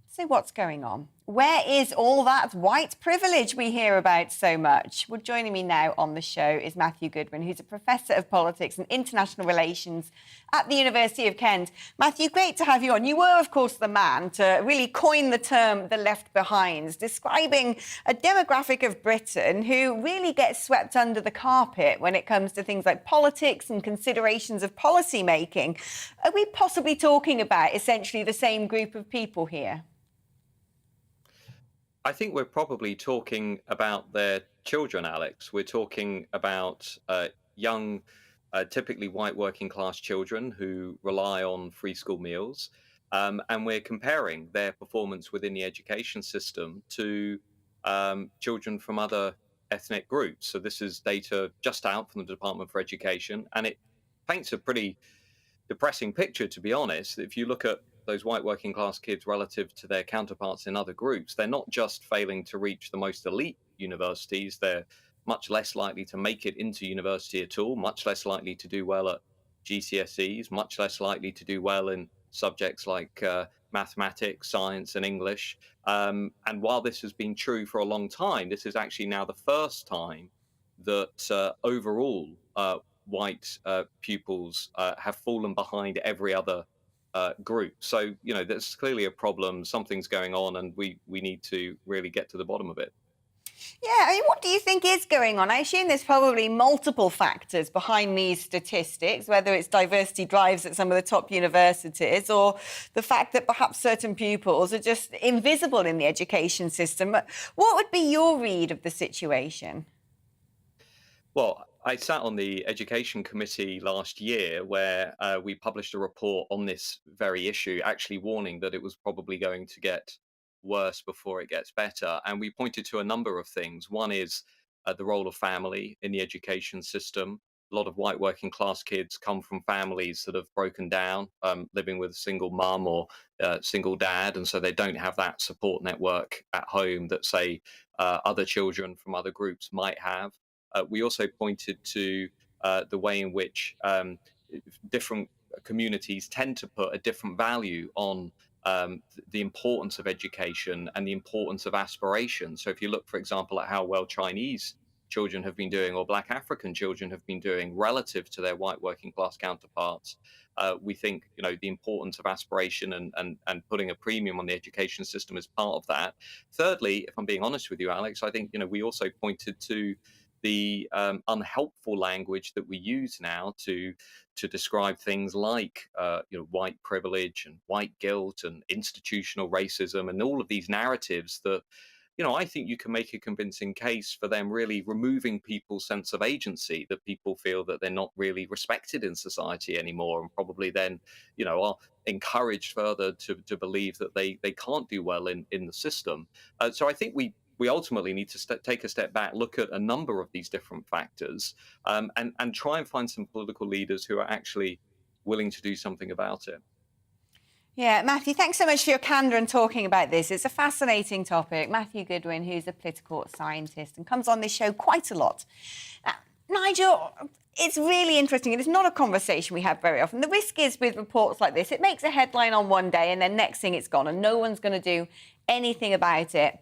So what's going on? Where is all that white privilege we hear about so much? Well, joining me now on the show is Matthew Goodwin, who's a Professor of Politics and International Relations at the University of Kent. Matthew, great to have you on. You were, of course, the man to really coin the term the left behinds, describing a demographic of Britain who really gets swept under the carpet when it comes to things like politics and considerations of policy making. Are we possibly talking about essentially the same group of people here? I think we're probably talking about their children, Alex. We're talking about young typically white working class children who rely on free school meals. And we're comparing their performance within the education system to children from other ethnic groups. So this is data just out from the Department for Education, and it paints a pretty depressing picture, to be honest. If you look at those white working class kids relative to their counterparts in other groups, they're not just failing to reach the most elite universities, they're much less likely to make it into university at all, much less likely to do well at GCSEs, much less likely to do well in subjects like mathematics, science, and English. And while this has been true for a long time, this is actually now the first time that overall white pupils have fallen behind every other group. So, there's clearly a problem, something's going on, and we need to really get to the bottom of it. Yeah, I mean, what do you think is going on? I assume there's probably multiple factors behind these statistics, whether it's diversity drives at some of the top universities or the fact that perhaps certain pupils are just invisible in the education system. What would be your read of the situation? Well, I sat on the Education Committee last year where we published a report on this very issue, actually warning that it was probably going to get worse before it gets better. And we pointed to a number of things. One is the role of family in the education system. A lot of white working class kids come from families that have broken down, living with a single mum or single dad, and so they don't have that support network at home that, say, other children from other groups might have. We also pointed to the way in which different communities tend to put a different value on the importance of education and the importance of aspiration. So if you look, for example, at how well Chinese children have been doing or Black African children have been doing relative to their white working class counterparts, we think the importance of aspiration and putting a premium on the education system is part of that. Thirdly, if I'm being honest with you, Alex, I think we also pointed to the unhelpful language that we use now to describe things like white privilege and white guilt and institutional racism and all of these narratives that I think you can make a convincing case for them really removing people's sense of agency, that people feel that they're not really respected in society anymore, and probably then are encouraged further to believe that they can't do well in the system. So I think we ultimately need to take a step back, look at a number of these different factors, and try and find some political leaders who are actually willing to do something about it. Yeah, Matthew, thanks so much for your candour and talking about this. It's a fascinating topic. Matthew Goodwin, who's a political scientist and comes on this show quite a lot. Nigel, it's really interesting, and it's not a conversation we have very often. The risk is with reports like this, it makes a headline on one day and then next thing it's gone and no one's going to do anything about it.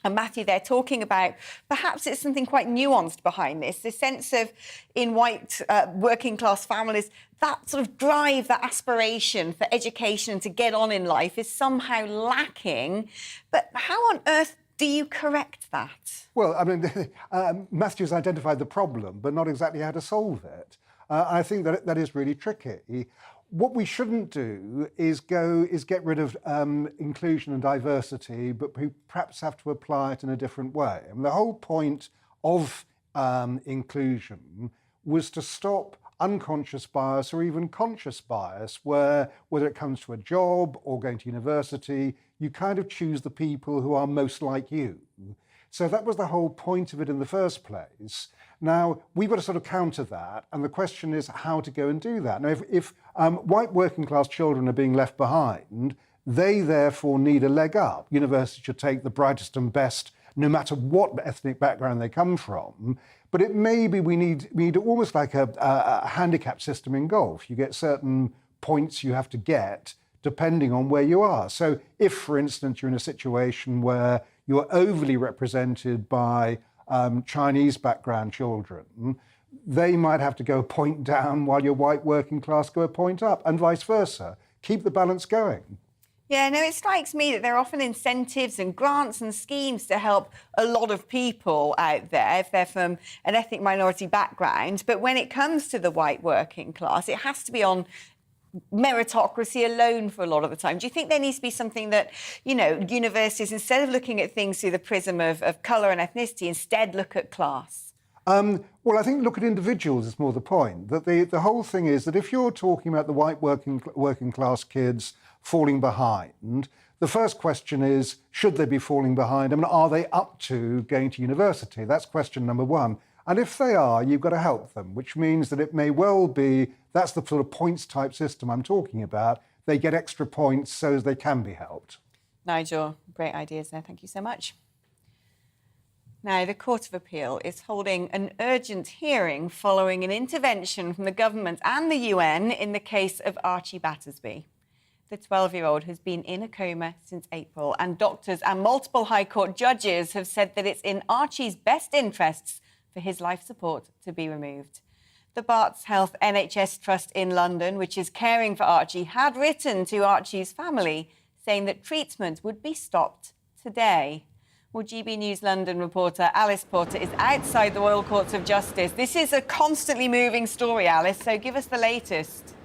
And Matthew, they're talking about perhaps it's something quite nuanced behind this, the sense of in white working class families, that sort of drive, that aspiration for education to get on in life is somehow lacking. But how on earth do you correct that? Well, I mean, Matthew's identified the problem, but not exactly how to solve it. I think that is really tricky. What we shouldn't do is get rid of inclusion and diversity, but we perhaps have to apply it in a different way. I mean, the whole point of inclusion was to stop unconscious bias or even conscious bias, where whether it comes to a job or going to university, you kind of choose the people who are most like you. So that was the whole point of it in the first place. Now, we've got to sort of counter that, and the question is how to go and do that. Now, if white working class children are being left behind, they therefore need a leg up. Universities should take the brightest and best, no matter what ethnic background they come from. But it may be we need almost like a handicap system in golf. You get certain points you have to get depending on where you are. So if, for instance, you're in a situation where you're overly represented by Chinese background children, they might have to go a point down while your white working class go a point up, and vice versa. Keep the balance going. Yeah, no, it strikes me that there are often incentives and grants and schemes to help a lot of people out there if they're from an ethnic minority background. But when it comes to the white working class, it has to be on meritocracy alone for a lot of the time. Do you think there needs to be something that, universities, instead of looking at things through the prism of colour and ethnicity, instead look at class? Well, I think look at individuals is more the point. That the whole thing is that if you're talking about the white working class kids falling behind, the first question is, should they be falling behind? I mean, are they up to going to university? That's question number one. And if they are, you've got to help them, which means that it may well be, that's the sort of points type system I'm talking about. They get extra points so they can be helped. Nigel, great ideas there. Thank you so much. Now, the Court of Appeal is holding an urgent hearing following an intervention from the government and the UN in the case of Archie Battersbee. The 12-year-old has been in a coma since April, and doctors and multiple High Court judges have said that it's in Archie's best interests for his life support to be removed. The Barts Health NHS Trust in London, which is caring for Archie, had written to Archie's family saying that treatment would be stopped today. Well, GB News London reporter Alice Porter is outside the Royal Courts of Justice. This is a constantly moving story, Alice, so give us the latest.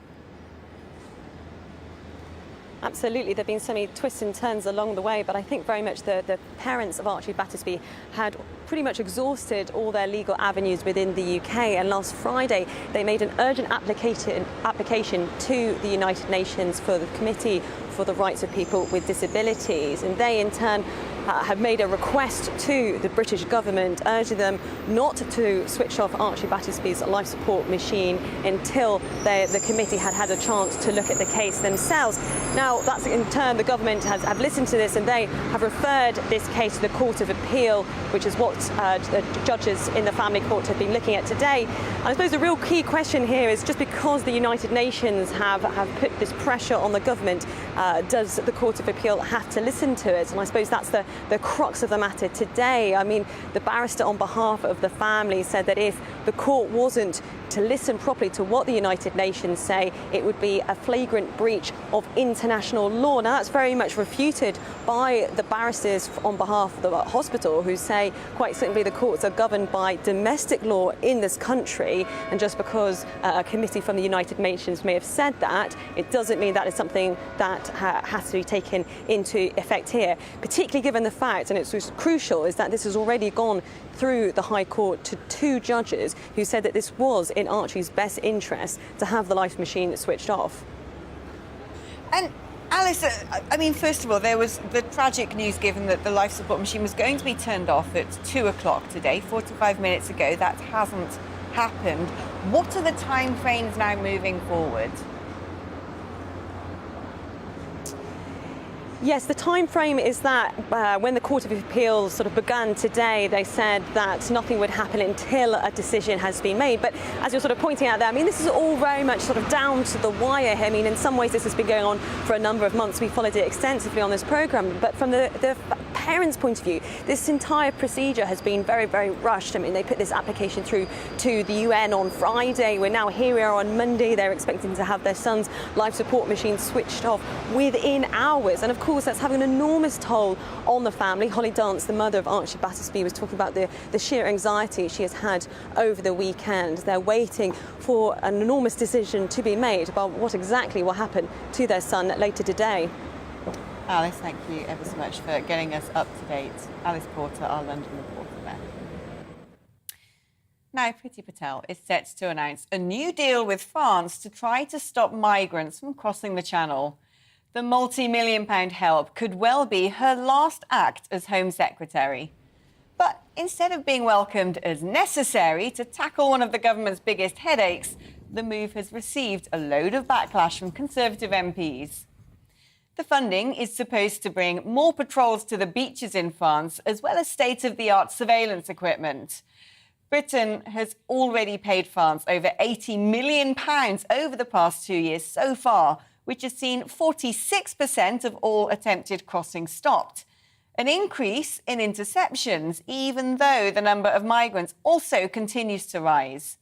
Absolutely, there have been so many twists and turns along the way, but I think very much the parents of Archie Battersbee had pretty much exhausted all their legal avenues within the UK, and last Friday they made an urgent application to the United Nations for the Committee for the Rights of People with Disabilities, and they in turn have made a request to the British government urging them not to switch off Archie Battersbee's life support machine until the committee had a chance to look at the case themselves. Now, that's in turn the government have listened to this, and they have referred this case to the Court of Appeal, which is what the judges in the family court have been looking at today. And I suppose the real key question here is, just because the United Nations have put this pressure on the government, does the Court of Appeal have to listen to it? And I suppose that's the crux of the matter today. I mean, the barrister on behalf of the family said that if the court wasn't to listen properly to what the United Nations say, it would be a flagrant breach of international law. Now, that's very much refuted by the barristers on behalf of the hospital, who say quite simply the courts are governed by domestic law in this country, and just because a committee from the United Nations may have said that, it doesn't mean that is something that has to be taken into effect here, particularly given the fact, and it's crucial, is that this has already gone through the High Court to two judges who said that this was in Archie's best interest to have the life machine switched off. And Alice, I mean, first of all, there was the tragic news given that the life support machine was going to be turned off at 2 o'clock today, 45 minutes ago. That hasn't happened. What are the time frames now moving forward? Yes, the time frame is that when the Court of Appeal sort of began today, they said that nothing would happen until a decision has been made. But as you're sort of pointing out there, I mean, this is all very much sort of down to the wire. I mean, in some ways, this has been going on for a number of months. We followed it extensively on this programme. But from the parents' point of view, this entire procedure has been very, very rushed. I mean, they put this application through to the UN on Friday. We're now here we are on Monday. They're expecting to have their son's life support machine switched off within hours. And of course, that's having an enormous toll on the family. Holly Dance, the mother of Archie Battersbee, was talking about the sheer anxiety she has had over the weekend. They're waiting for an enormous decision to be made about what exactly will happen to their son later today. Alice, thank you ever so much for getting us up to date. Alice Porter, our London reporter there. Now, Priti Patel is set to announce a new deal with France to try to stop migrants from crossing the Channel. The multi-million-pound help could well be her last act as Home Secretary. But instead of being welcomed as necessary to tackle one of the government's biggest headaches, the move has received a load of backlash from Conservative MPs. The funding is supposed to bring more patrols to the beaches in France, as well as state-of-the-art surveillance equipment. Britain has already paid France over £80 million over the past 2 years so far, which has seen 46% of all attempted crossings stopped. An increase in interceptions, even though the number of migrants also continues to rise.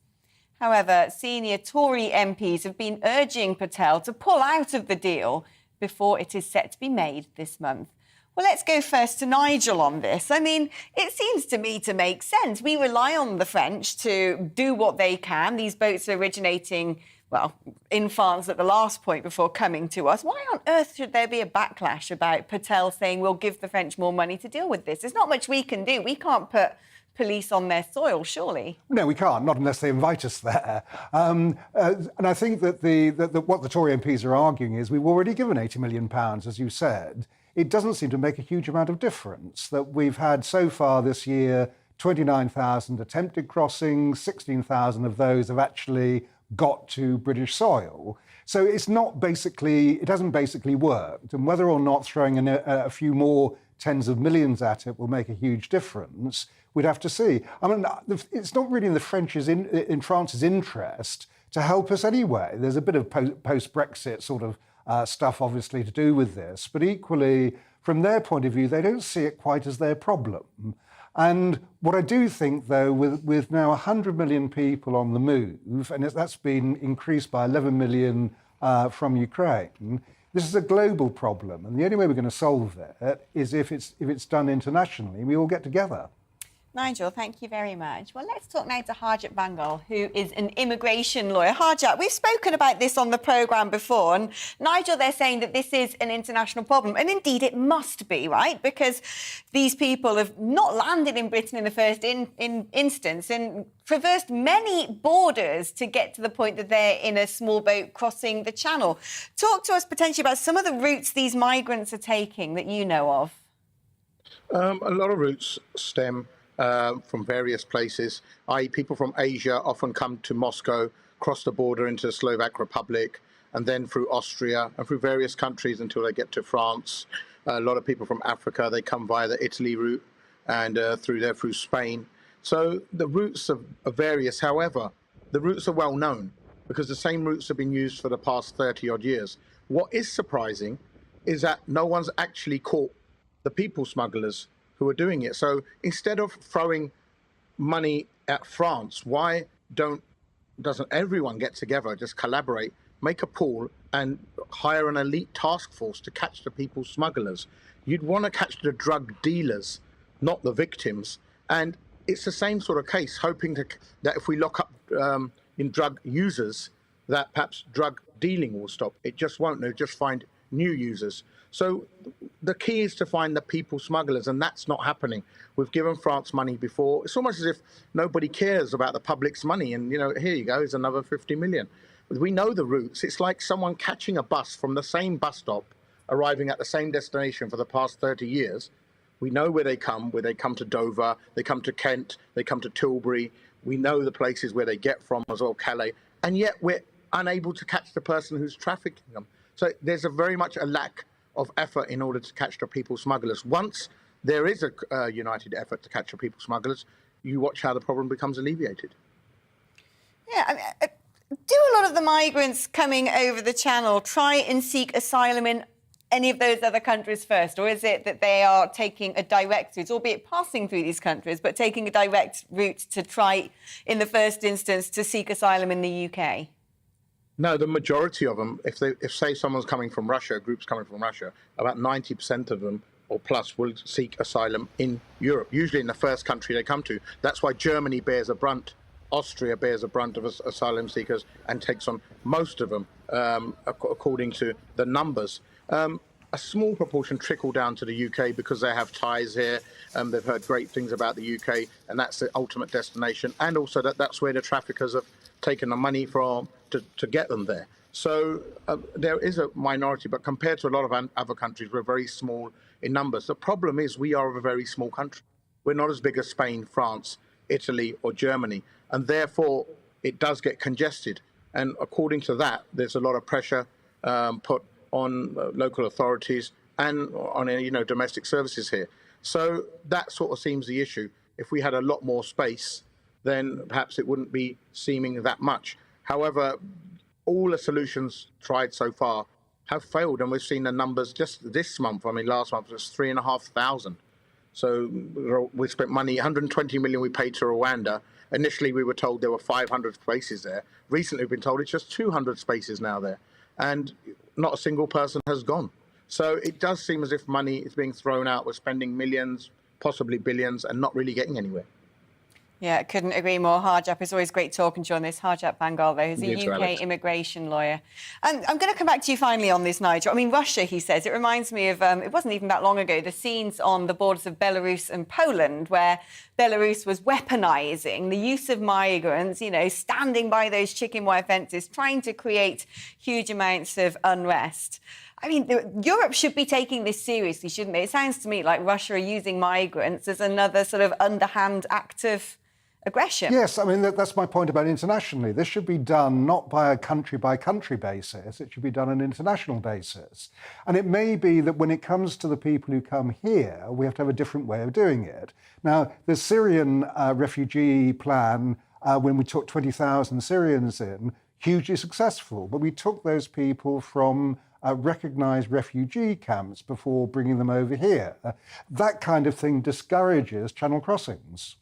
However, senior Tory MPs have been urging Patel to pull out of the deal before it is set to be made this month. Well, let's go first to Nigel on this. I mean, it seems to me to make sense. We rely on the French to do what they can. These boats are originating, well, in France at the last point before coming to us. Why on earth should there be a backlash about Patel saying we'll give the French more money to deal with this? There's not much we can do. We can't put police on their soil, surely. No, we can't, not unless they invite us there. And I think that what the Tory MPs are arguing is we've already given £80 million, as you said. It doesn't seem to make a huge amount of difference that we've had so far this year 29,000 attempted crossings, 16,000 of those have actually got to British soil. So it hasn't basically worked. And whether or not throwing in a few more tens of millions at it will make a huge difference, we'd have to see. I mean, it's not really in France's interest to help us anyway. There's a bit of post-Brexit sort of stuff, obviously, to do with this. But equally, from their point of view, they don't see it quite as their problem. And what I do think, though, with now 100 million people on the move, and that's been increased by 11 million from Ukraine, this is a global problem. And the only way we're going to solve it is if it's done internationally, we all get together. Nigel, thank you very much. Well, let's talk now to Harjat Bangal, who is an immigration lawyer. Harjat, we've spoken about this on the programme before, and Nigel, they're saying that this is an international problem, and indeed it must be, right? Because these people have not landed in Britain in the first instance and traversed many borders to get to the point that they're in a small boat crossing the channel. Talk to us potentially about some of the routes these migrants are taking that you know of. A lot of routes stem from various places, i.e. people from Asia often come to Moscow, cross the border into the Slovak Republic, and then through Austria and through various countries until they get to France. A lot of people from Africa, they come via the Italy route and through Spain. So the routes are various. However, the routes are well known because the same routes have been used for the past 30 odd years. What is surprising is that no one's actually caught the people smugglers who are doing it. So instead of throwing money at France, why doesn't everyone get together, just collaborate, make a pool and hire an elite task force to catch the people smugglers? You'd want to catch the drug dealers, not the victims. And it's the same sort of case, hoping that if we lock up in drug users, that perhaps drug dealing will stop. It just won't. They'll just find new users. So the key is to find the people smugglers, and that's not happening. We've given France money before. It's almost as if nobody cares about the public's money. And, you know, here you go, here's another 50 million. We know the routes. It's like someone catching a bus from the same bus stop, arriving at the same destination for the past 30 years. We know where they come to Dover, they come to Kent, they come to Tilbury. We know the places where they get from as well, Calais. And yet we're unable to catch the person who's trafficking them. So there's very much a lack of effort in order to catch the people smugglers. Once there is a united effort to catch the people smugglers, you watch how the problem becomes alleviated. Yeah, I mean, do a lot of the migrants coming over the channel try and seek asylum in any of those other countries first? Or is it that they are taking a direct route, albeit passing through these countries, but taking a direct route to try, in the first instance, to seek asylum in the UK? No, the majority of them, if say someone's coming from Russia, a group's coming from Russia, about 90% of them or plus will seek asylum in Europe, usually in the first country they come to. That's why Germany bears a brunt, Austria bears a brunt of asylum seekers and takes on most of them, according to the numbers. A small proportion trickle down to the UK because they have ties here. They've heard great things about the UK, and that's the ultimate destination. And also that's where the traffickers have taken the money from to get them there. So there is a minority, but compared to a lot of other countries, we're very small in numbers. The problem is we are a very small country. We're not as big as Spain, France, Italy, or Germany, and therefore it does get congested. And according to that, there's a lot of pressure put on local authorities and on domestic services here. So that sort of seems the issue. If we had a lot more space, then perhaps it wouldn't be seeming that much. However, all the solutions tried so far have failed, and we've seen the numbers just this month. I mean, last month was 3,500. So we spent money, 120 million we paid to Rwanda. Initially, we were told there were 500 spaces there. Recently, we've been told it's just 200 spaces now there. And not a single person has gone. So it does seem as if money is being thrown out. We're spending millions, possibly billions, and not really getting anywhere. Yeah, couldn't agree more. Harjap, it's always great talking to you on this. Harjap Bangal, though, who's You a too, UK Alex. immigration lawyer. And I'm going to come back to you finally on this, Nigel. I mean, Russia, he says, it reminds me of, it wasn't even that long ago, the scenes on the borders of Belarus and Poland, where Belarus was weaponising the use of migrants, you know, standing by those chicken wire fences, trying to create huge amounts of unrest. I mean, Europe should be taking this seriously, shouldn't they? It sounds to me like Russia are using migrants as another sort of underhand act of aggression. Yes, I mean, that's my point about internationally. This should be done not by a country-by-country basis. It should be done on an international basis. And it may be that when it comes to the people who come here, we have to have a different way of doing it. Now, the Syrian refugee plan, when we took 20,000 Syrians in, hugely successful. But we took those people from recognised refugee camps before bringing them over here. That kind of thing discourages channel crossings.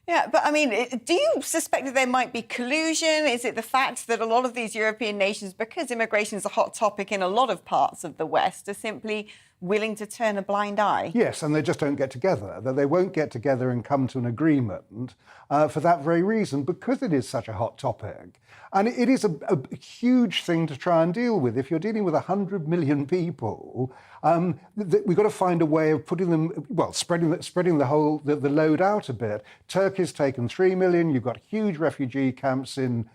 Yeah, but I mean, do you suspect that there might be collusion? Is it the fact that a lot of these European nations, because immigration is a hot topic in a lot of parts of the West, are simply willing to turn a blind eye? Yes, and they just don't get together. That they won't get together and come to an agreement for that very reason, because it is such a hot topic. And it is a huge thing to try and deal with. If you're dealing with 100 million people, we've got to find a way of putting them, well, spreading the load out a bit. Turkey's taken 3 million. You've got huge refugee camps in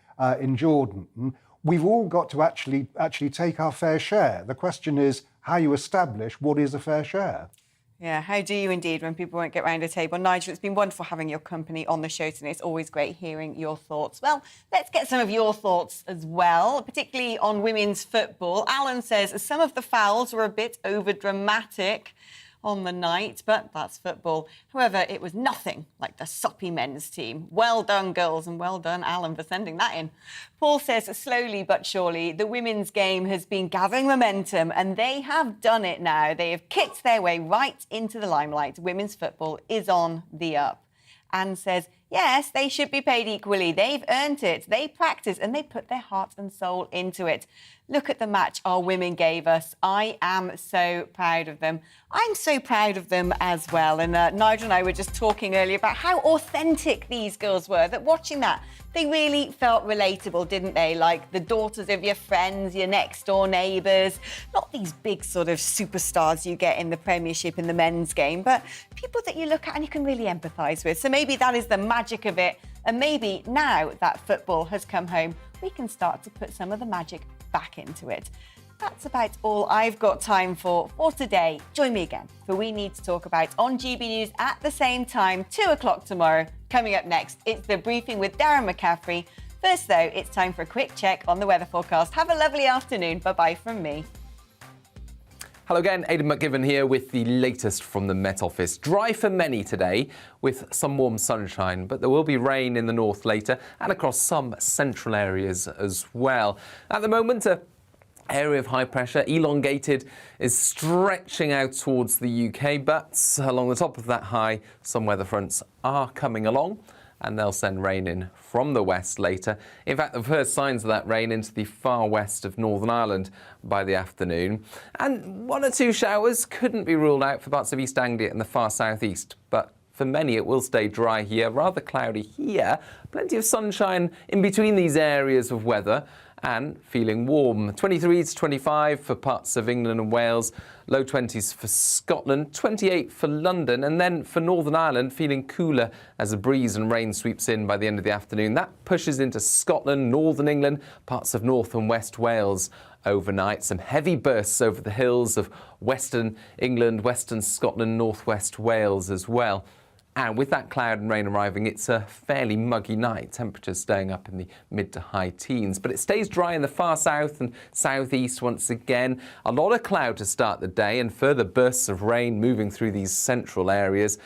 Jordan. We've all got to actually take our fair share. The question is how you establish what is a fair share. Yeah, how do you indeed when people won't get round a table? Nigel, it's been wonderful having your company on the show today. It's always great hearing your thoughts. Well, let's get some of your thoughts as well, particularly on women's football. Alan says some of the fouls were a bit over-dramatic on the night, but that's football. However, it was nothing like the soppy men's team. Well done, girls, and well done, Alan, for sending that in. Paul says, slowly but surely, the women's game has been gathering momentum, and they have done it now. They have kicked their way right into the limelight. Women's football is on the up. Anne says, yes, they should be paid equally. They've earned it. They practice and they put their heart and soul into it. Look at the match our women gave us. I am so proud of them. I'm so proud of them as well. And Nigel and I were just talking earlier about how authentic these girls were, that watching that, they really felt relatable, didn't they? Like the daughters of your friends, your next door neighbours, not these big sort of superstars you get in the Premiership in the men's game, but people that you look at and you can really empathise with. So maybe that is the magic of it. And maybe now that football has come home, we can start to put some of the magic back into it. That's about all I've got time for today. Join me again for We Need to Talk About on GB News at the same time, 2 o'clock tomorrow. Coming up next, it's The Briefing with Darren McCaffrey. First, though, it's time for a quick check on the weather forecast. Have a lovely afternoon. Bye-bye from me. Hello again, Aidan McGivern here with the latest from the Met Office. Dry for many today with some warm sunshine, but there will be rain in the north later and across some central areas as well. At the moment, an area of high pressure, elongated, is stretching out towards the UK, but along the top of that high, some weather fronts are coming along, and they'll send rain in from the west later. In fact, the first signs of that rain into the far west of Northern Ireland by the afternoon. And 1 or 2 showers couldn't be ruled out for parts of East Anglia and the far southeast, but for many it will stay dry here, rather cloudy here. Plenty of sunshine in between these areas of weather and feeling warm. 23 to 25 for parts of England and Wales, low 20s for Scotland, 28 for London, and then for Northern Ireland feeling cooler as a breeze and rain sweeps in by the end of the afternoon. That pushes into Scotland, Northern England, parts of North and West Wales overnight. Some heavy bursts over the hills of Western England, Western Scotland, Northwest Wales as well. And with that cloud and rain arriving, it's a fairly muggy night. Temperatures staying up in the mid to high teens. But it stays dry in the far south and southeast once again. A lot of cloud to start the day and further bursts of rain moving through these central areas.